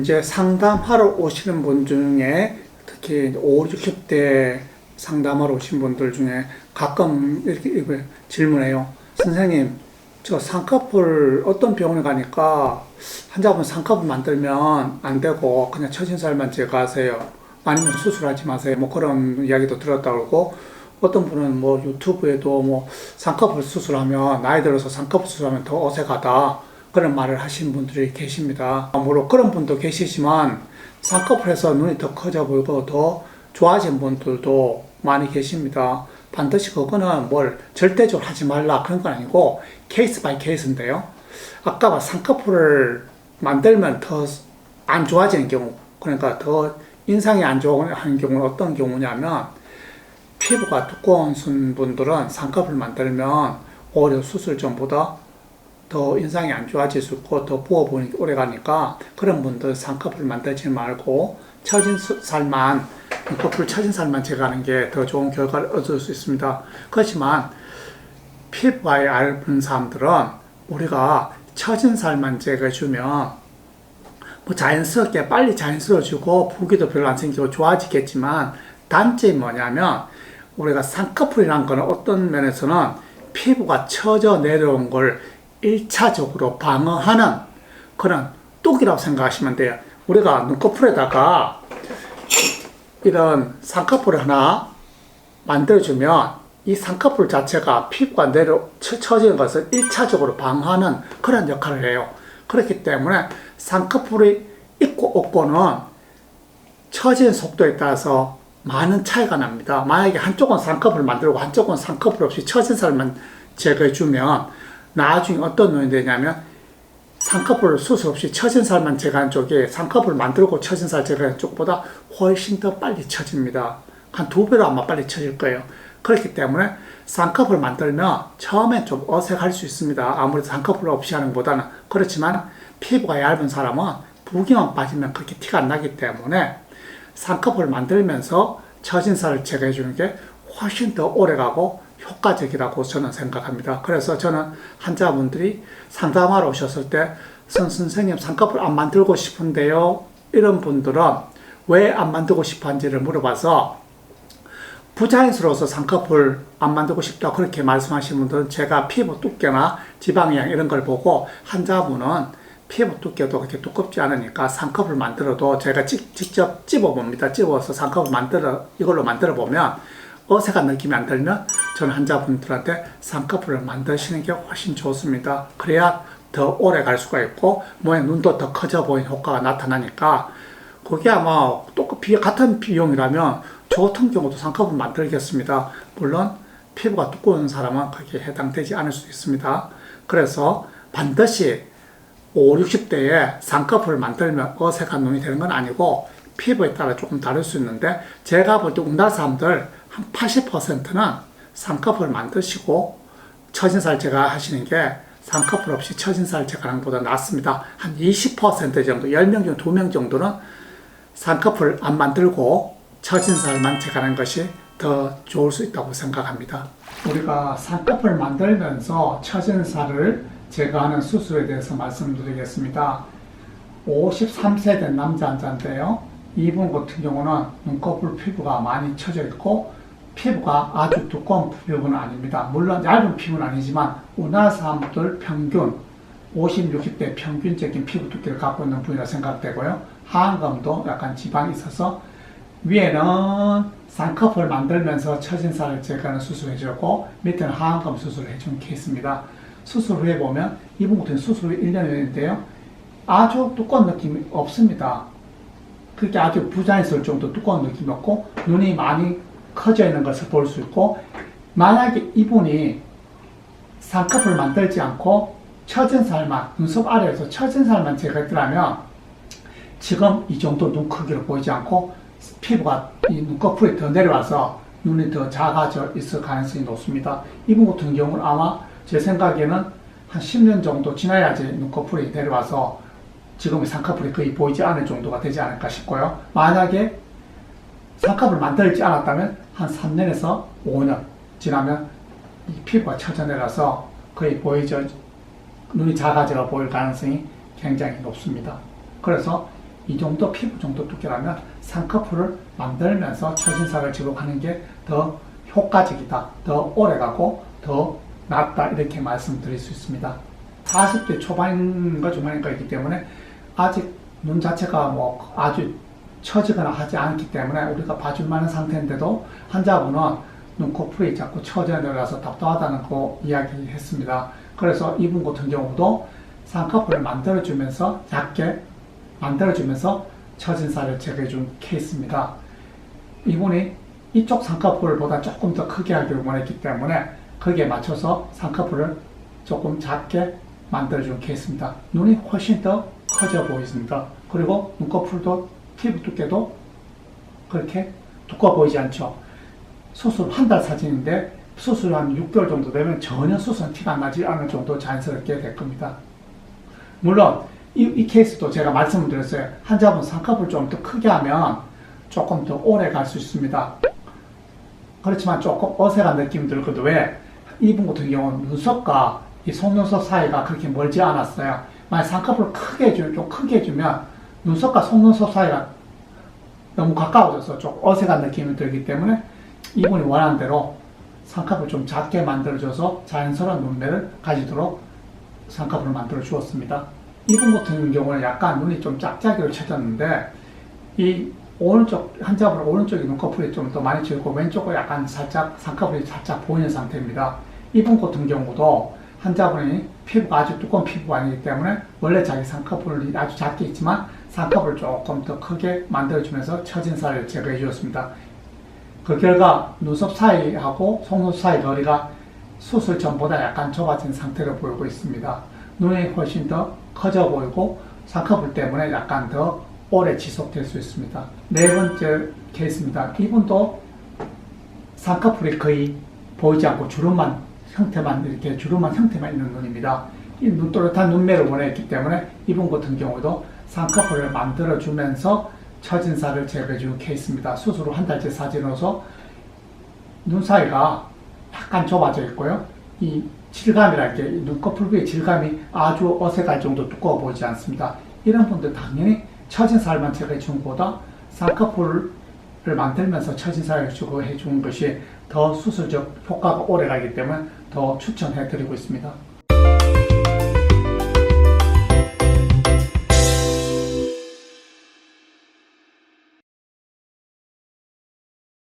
이제 상담하러 오시는 분 중에 특히 5, 60대 상담하러 오신 분들 중에 가끔 이렇게 질문해요. 선생님, 저 쌍꺼풀 어떤 병원에 가니까 환자분 쌍꺼풀 만들면 안 되고 그냥 처진살만 제거하세요. 아니면 수술하지 마세요. 뭐 그런 이야기도 들었다고 그러고, 어떤 분은 뭐 유튜브에도 뭐 쌍꺼풀 수술하면, 나이 들어서 쌍꺼풀 수술하면 더 어색하다, 그런 말을 하신 분들이 계십니다. 물론 그런 분도 계시지만 쌍꺼풀에서 눈이 더 커져 보이고 더 좋아진 분들도 많이 계십니다. 반드시 그거는 뭘 절대적으로 하지 말라 그런 건 아니고 케이스 바이 케이스인데요. 아까 쌍꺼풀을 만들면 더 안 좋아지는 경우, 그러니까 더 인상이 안 좋은 경우는 어떤 경우냐면, 피부가 두꺼운 분들은 쌍꺼풀 만들면 오히려 수술 전보다 더 인상이 안 좋아질 수 있고 더 부어 보이는 게 오래 가니까, 그런 분들 쌍꺼풀 만들지 말고 처진 살만, 눈꺼풀 처진 살만 제거하는 게 더 좋은 결과를 얻을 수 있습니다. 그렇지만 피부가 얇은 사람들은 우리가 처진 살만 제거해주면 뭐 자연스럽게 빨리 자연스러워지고 붓기도 별로 안 생기고 좋아지겠지만, 단점이 뭐냐면 우리가 쌍꺼풀이라는 거는 어떤 면에서는 피부가 처져 내려온 걸 1차적으로 방어하는 그런 뚝이라고 생각하시면 돼요. 우리가 눈꺼풀에다가 이런 쌍꺼풀을 하나 만들어주면 이 쌍꺼풀 자체가 피부가 처지는 것을 1차적으로 방어하는 그런 역할을 해요. 그렇기 때문에 쌍꺼풀이 있고 없고는 처지는 속도에 따라서 많은 차이가 납니다. 만약에 한쪽은 쌍꺼풀 만들고 한쪽은 쌍꺼풀 없이 처진 살만 제거해주면 나중에 어떤 눈이 되냐면, 쌍꺼풀 수술 없이 처진 살만 제거한 쪽이 쌍꺼풀 만들고 처진 살 제거한 쪽보다 훨씬 더 빨리 처집니다. 한 2배로 아마 빨리 처질 거예요. 그렇기 때문에 쌍꺼풀 만들면 처음엔 좀 어색할 수 있습니다. 아무래도 쌍꺼풀 없이 하는 것보다는. 그렇지만 피부가 얇은 사람은 붓기만 빠지면 그렇게 티가 안 나기 때문에 쌍꺼풀 만들면서 처진 살을 제거해 주는 게 훨씬 더 오래가고 효과적이라고 저는 생각합니다. 그래서 저는 환자분들이 상담하러 오셨을 때 선생님 쌍꺼풀 안 만들고 싶은데요, 이런 분들은 왜 안 만들고 싶어 하는지를 물어봐서, 부자연스러워서 쌍꺼풀 안 만들고 싶다 그렇게 말씀하시는 분들은 제가 피부 두께나 지방량 이런 걸 보고, 환자분은 피부 두께도 그렇게 두껍지 않으니까 쌍꺼풀 만들어도 제가 직접 찝어봅니다. 찝어서 쌍꺼풀 이걸로 만들어 보면 어색한 느낌이 안 들면 저는 환자분들한테 쌍꺼풀을 만드시는 게 훨씬 좋습니다. 그래야 더 오래 갈 수가 있고 모양 눈도 더 커져 보이는 효과가 나타나니까, 그게 아마 같은 비용이라면 저 같은 경우도 쌍꺼풀 만들겠습니다. 물론 피부가 두꺼운 사람은 거기에 해당되지 않을 수 있습니다. 그래서 반드시 5, 60대에 쌍꺼풀을 만들면 어색한 눈이 되는 건 아니고 피부에 따라 조금 다를 수 있는데, 제가 볼 때 우리나라 사람들 한 80%는 쌍꺼풀 만드시고 처진살 제거하시는 게 쌍꺼풀 없이 처진살 제거하는 것보다 낫습니다. 한 20% 정도, 10명 중 2명 정도는 쌍꺼풀 안 만들고 처진살만 제거하는 것이 더 좋을 수 있다고 생각합니다. 우리가 쌍꺼풀 만들면서 처진살을 제거하는 수술에 대해서 말씀드리겠습니다. 53세 된 남자 환자인데요. 이분 같은 경우는 눈꺼풀 피부가 많이 처져 있고 피부가 아주 두꺼운 피부는 아닙니다. 물론 얇은 피부는 아니지만 우리나라 사람들 평균 50, 60대 평균적인 피부 두께를 갖고 있는 분이라 생각되고요. 하안검도 약간 지방이 있어서 위에는 쌍꺼풀 만들면서 처진살을 제거하는 수술을 해주고 밑에는 하안검 수술을 해준 케이스입니다. 수술 후에 보면 이분 같은 수술 후 1년 후인데요. 아주 두꺼운 느낌이 없습니다. 그렇게 아주 부자연스러울 정도 두꺼운 느낌이 없고 눈이 많이 커져 있는 것을 볼 수 있고, 만약에 이분이 쌍꺼풀 만들지 않고 처진살만, 눈썹 아래에서 처진살만 제거했더라면 지금 이 정도 눈 크기로 보이지 않고 피부가 이 눈꺼풀이 더 내려와서 눈이 더 작아져 있을 가능성이 높습니다. 이분 같은 경우는 아마 제 생각에는 한 10년 정도 지나야지 눈꺼풀이 내려와서 지금의 쌍꺼풀이 거의 보이지 않을 정도가 되지 않을까 싶고요. 만약에 쌍꺼풀 만들지 않았다면 한 3년에서 5년 지나면 이 피부가 처져 내려서 거의 눈이 작아져 보일 가능성이 굉장히 높습니다. 그래서 이 정도 피부 정도 두께라면 쌍꺼풀을 만들면서 처진살을 제거하는 게 더 효과적이다, 더 오래가고 더 낫다, 이렇게 말씀드릴 수 있습니다. 40대 초반인가 중반인가이기 때문에 아직 눈 자체가 뭐 아주 처지거나 하지 않기 때문에 우리가 봐줄 만한 상태인데도 환자분은 눈꺼풀이 자꾸 처져 내려가서 답답하다는 거 이야기했습니다. 그래서 이분 같은 경우도 쌍꺼풀을 만들어주면서 작게 만들어주면서 처진 살을 제거해준 케이스입니다. 이분이 이쪽 쌍꺼풀보다 조금 더 크게 하기를 원했기 때문에 거기에 맞춰서 쌍꺼풀을 조금 작게 만들어준 케이스입니다. 눈이 훨씬 더 커져 보이십니다. 그리고 눈꺼풀도 피부 두께도 그렇게 두꺼워 보이지 않죠. 수술 한 달 사진인데 수술 한 6개월 정도 되면 전혀 수술은 티가 나지 않을 정도 자연스럽게 될 겁니다. 물론 이 케이스도 제가 말씀을 드렸어요. 환자분 쌍꺼풀 좀 더 크게 하면 조금 더 오래 갈 수 있습니다. 그렇지만 조금 어색한 느낌이 들거든요. 왜? 이분 같은 경우는 눈썹과 이 속눈썹 사이가 그렇게 멀지 않았어요. 만약 쌍꺼풀을 좀 크게 해주면 눈썹과 속눈썹 사이가 너무 가까워져서 좀 어색한 느낌이 들기 때문에 이분이 원하는 대로 쌍꺼풀을 좀 작게 만들어줘서 자연스러운 눈매를 가지도록 쌍꺼풀을 만들어 주었습니다. 이분 같은 경우는 약간 눈이 좀 짝짝이로 쳐졌는데 이 오른쪽 환자분 오른쪽에 눈꺼풀이 좀 더 많이 쳐있고 왼쪽은 약간 살짝 쌍꺼풀이 살짝 보이는 상태입니다. 이분 같은 경우도 환자분이 피부가 아주 두꺼운 피부가 아니기 때문에 원래 자기 쌍꺼풀이 아주 작게 있지만 쌍꺼풀을 조금 더 크게 만들어주면서 처진 살을 제거해 주었습니다. 그 결과 눈썹 사이하고 속눈썹 사이 거리가 수술 전보다 약간 좁아진 상태로 보이고 있습니다. 눈이 훨씬 더 커져 보이고 쌍꺼풀 때문에 약간 더 오래 지속될 수 있습니다. 네 번째 케이스입니다. 이분도 쌍꺼풀이 거의 보이지 않고 주름만 형태만 있는 눈입니다. 이 눈또렷한 눈매를 원했기 때문에 이분 같은 경우도 쌍꺼풀을 만들어주면서 처진 살을 제거해준 케이스입니다. 수술 후 한 달째 사진으로서 눈 사이가 약간 좁아져 있고요. 이 질감이랄 게 눈꺼풀 위의 질감이 아주 어색할 정도 두꺼워 보이지 않습니다. 이런 분들 당연히 처진 살만 제거해 준 것보다 쌍꺼풀을 만들면서 처진 살을 제거해 준 것이 더 수술적 효과가 오래 가기 때문에 더 추천해 드리고 있습니다.